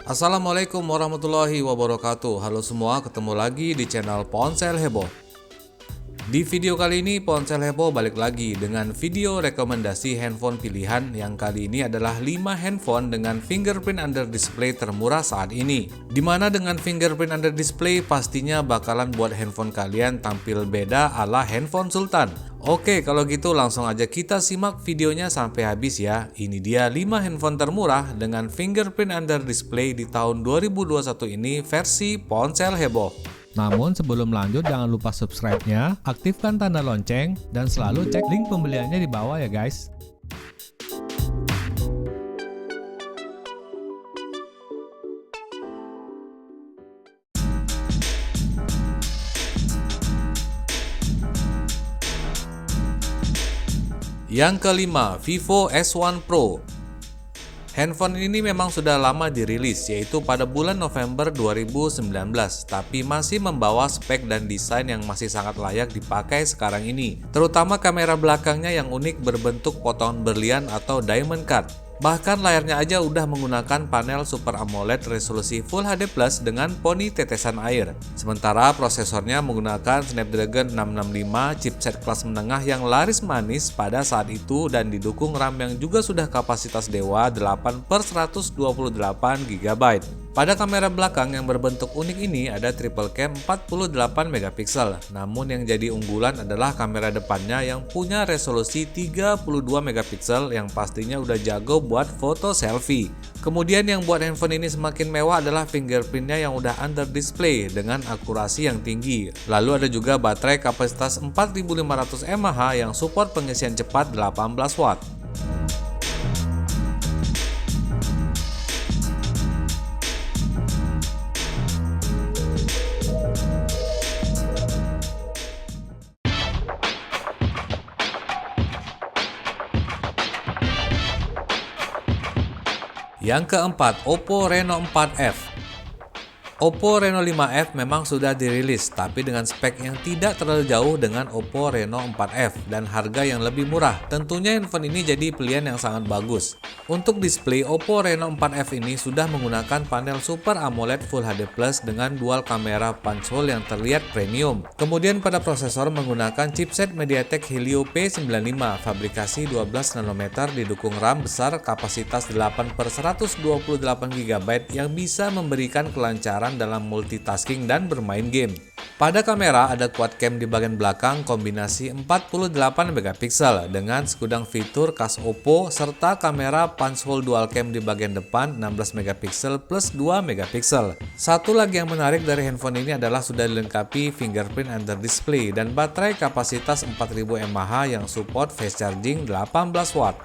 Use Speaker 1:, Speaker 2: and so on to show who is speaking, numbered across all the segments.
Speaker 1: Assalamualaikum warahmatullahi wabarakatuh. Halo semua, ketemu lagi di channel Ponsel Heboh. Di video kali ini Ponsel Heboh balik lagi dengan video rekomendasi handphone pilihan yang kali ini adalah 5 handphone dengan fingerprint under display termurah saat ini. Dimana dengan fingerprint under display pastinya bakalan buat handphone kalian tampil beda ala handphone Sultan. Oke, kalau gitu langsung aja kita simak videonya sampai habis ya. Ini dia 5 handphone termurah dengan fingerprint under display di tahun 2021 ini versi Ponsel Heboh.
Speaker 2: Namun sebelum lanjut jangan lupa subscribe-nya, aktifkan tanda lonceng, dan selalu cek link pembeliannya di bawah ya guys.
Speaker 1: Yang kelima, Vivo S1 Pro. Handphone ini memang sudah lama dirilis, yaitu pada bulan November 2019, tapi masih membawa spek dan desain yang masih sangat layak dipakai sekarang ini. Terutama kamera belakangnya yang unik berbentuk potongan berlian atau diamond cut. Bahkan layarnya aja udah menggunakan panel Super AMOLED resolusi Full HD Plus dengan poni tetesan air. Sementara prosesornya menggunakan Snapdragon 665 chipset kelas menengah yang laris manis pada saat itu dan didukung RAM yang juga sudah kapasitas dewa 8/128 GB. Pada kamera belakang yang berbentuk unik ini ada triple cam 48 megapiksel. Namun yang jadi unggulan adalah kamera depannya yang punya resolusi 32 megapiksel yang pastinya udah jago buat foto selfie. Kemudian yang buat handphone ini semakin mewah adalah fingerprintnya yang udah under display dengan akurasi yang tinggi. Lalu ada juga baterai kapasitas 4500 mAh yang support pengisian cepat 18 watt. Yang keempat, Oppo Reno 4F. Oppo Reno 5F memang sudah dirilis, tapi dengan spek yang tidak terlalu jauh dengan Oppo Reno 4F dan harga yang lebih murah. Tentunya handphone ini jadi pilihan yang sangat bagus. Untuk display, Oppo Reno 4F ini sudah menggunakan panel Super AMOLED Full HD Plus dengan dual kamera punch hole yang terlihat premium. Kemudian pada prosesor menggunakan chipset MediaTek Helio P95 fabrikasi 12 nanometer didukung RAM besar kapasitas 8/128 GB yang bisa memberikan kelancaran dalam multitasking dan bermain game. Pada kamera ada quad cam di bagian belakang kombinasi 48 megapiksel dengan segudang fitur khas Oppo serta kamera punch hole dual cam di bagian depan 16 megapiksel plus 2 megapiksel. Satu lagi yang menarik dari handphone ini adalah sudah dilengkapi fingerprint under display dan baterai kapasitas 4000 mAh yang support fast charging 18 watt.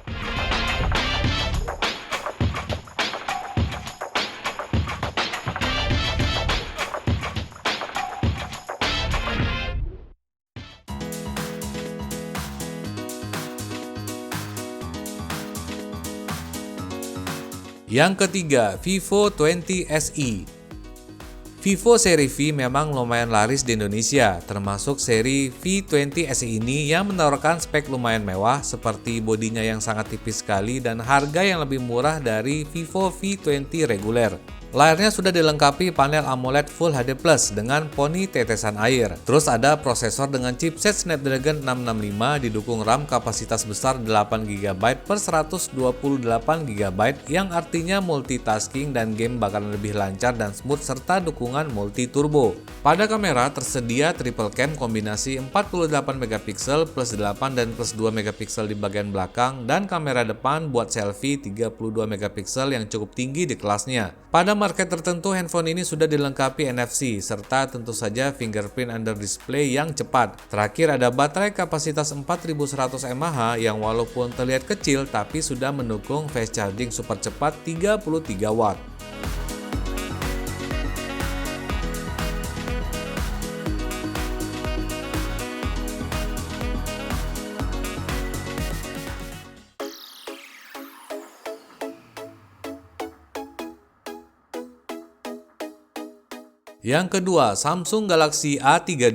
Speaker 1: Yang ketiga, Vivo 20 SE. Vivo seri V memang lumayan laris di Indonesia, termasuk seri V20 SE ini yang menawarkan spek lumayan mewah seperti bodinya yang sangat tipis sekali dan harga yang lebih murah dari Vivo V20 reguler. Layarnya sudah dilengkapi panel AMOLED Full HD Plus dengan poni tetesan air. Terus ada prosesor dengan chipset Snapdragon 665 didukung RAM kapasitas besar 8 GB/128 GB yang artinya multitasking dan game bakalan lebih lancar dan smooth serta dukungan multi turbo. Pada kamera tersedia triple cam kombinasi 48 megapiksel plus 8 dan plus 2 megapiksel di bagian belakang dan kamera depan buat selfie 32 megapiksel yang cukup tinggi di kelasnya. Pada market tertentu handphone ini sudah dilengkapi NFC serta tentu saja fingerprint under display yang cepat. Terakhir ada baterai kapasitas 4100 mAh yang walaupun terlihat kecil tapi sudah mendukung fast charging super cepat 33 watt. Yang kedua, Samsung Galaxy A32.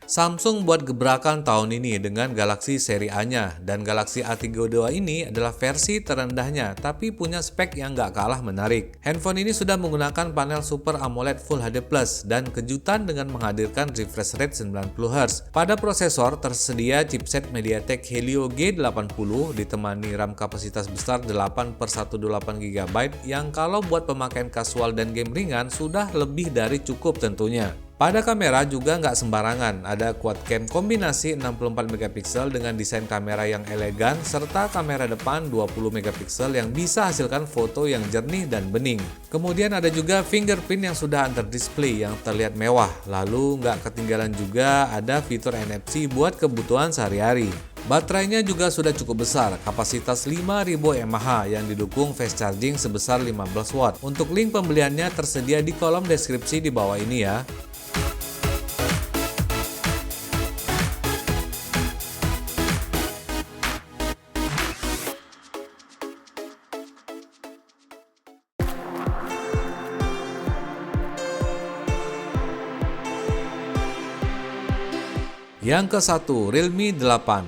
Speaker 1: Samsung buat gebrakan tahun ini dengan Galaxy seri A-nya, dan Galaxy A32 ini adalah versi terendahnya tapi punya spek yang gak kalah menarik. Handphone ini sudah menggunakan panel Super AMOLED Full HD+, dan kejutan dengan menghadirkan refresh rate 90Hz. Pada prosesor tersedia chipset MediaTek Helio G80 ditemani RAM kapasitas besar 8/128GB yang kalau buat pemakaian kasual dan game ringan sudah lebih dari cukup tentunya. Pada kamera juga nggak sembarangan, ada quad cam kombinasi 64MP dengan desain kamera yang elegan serta kamera depan 20MP yang bisa hasilkan foto yang jernih dan bening. Kemudian ada juga fingerprint yang sudah under display yang terlihat mewah, lalu nggak ketinggalan juga ada fitur NFC buat kebutuhan sehari-hari. Baterainya juga sudah cukup besar, kapasitas 5000 mAh yang didukung fast charging sebesar 15 watt. Untuk link pembeliannya tersedia di kolom deskripsi di bawah ini ya. Yang ke-1, Realme 8.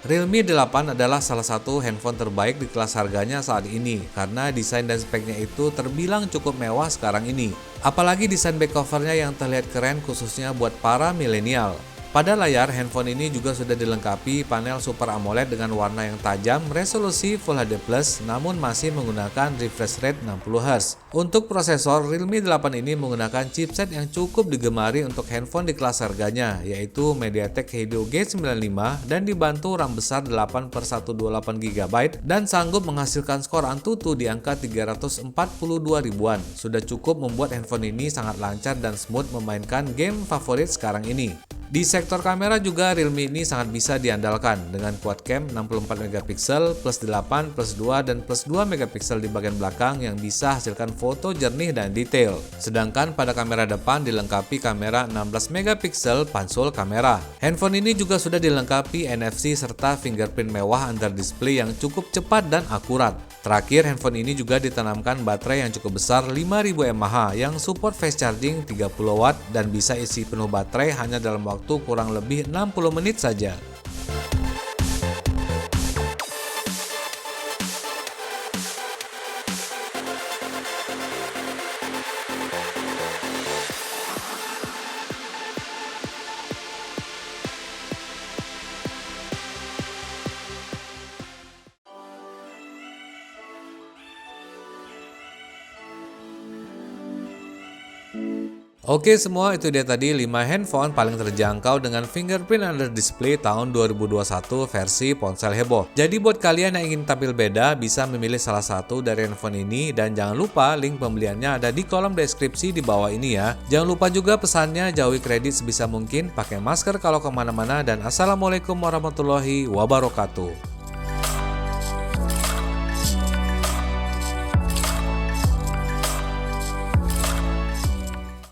Speaker 1: Realme 8 adalah salah satu handphone terbaik di kelas harganya saat ini karena desain dan speknya itu terbilang cukup mewah sekarang ini. Apalagi desain back covernya yang terlihat keren khususnya buat para milenial. Pada layar, handphone ini juga sudah dilengkapi panel Super AMOLED dengan warna yang tajam, resolusi Full HD+, namun masih menggunakan refresh rate 60Hz. Untuk prosesor, Realme 8 ini menggunakan chipset yang cukup digemari untuk handphone di kelas harganya, yaitu MediaTek Helio G95 dan dibantu RAM besar 8/128GB dan sanggup menghasilkan skor Antutu di angka 342 ribuan. Sudah cukup membuat handphone ini sangat lancar dan smooth memainkan game favorit sekarang ini. Di sektor kamera juga Realme ini sangat bisa diandalkan dengan quad cam 64MP +8 +2 dan +2MP di bagian belakang yang bisa hasilkan foto jernih dan detail. Sedangkan pada kamera depan dilengkapi kamera 16MP pansul kamera. Handphone ini juga sudah dilengkapi NFC serta fingerprint mewah under display yang cukup cepat dan akurat. Terakhir, handphone ini juga ditanamkan baterai yang cukup besar 5000 mAh yang support fast charging 30W dan bisa isi penuh baterai hanya dalam waktu kurang lebih 60 menit saja. Oke semua, itu dia tadi 5 handphone paling terjangkau dengan fingerprint under display tahun 2021 versi ponsel heboh. Jadi buat kalian yang ingin tampil beda bisa memilih salah satu dari handphone ini, dan jangan lupa link pembeliannya ada di kolom deskripsi di bawah ini ya. Jangan lupa juga pesannya jauhi kredit sebisa mungkin, pakai masker kalau kemana-mana, dan assalamualaikum warahmatullahi wabarakatuh.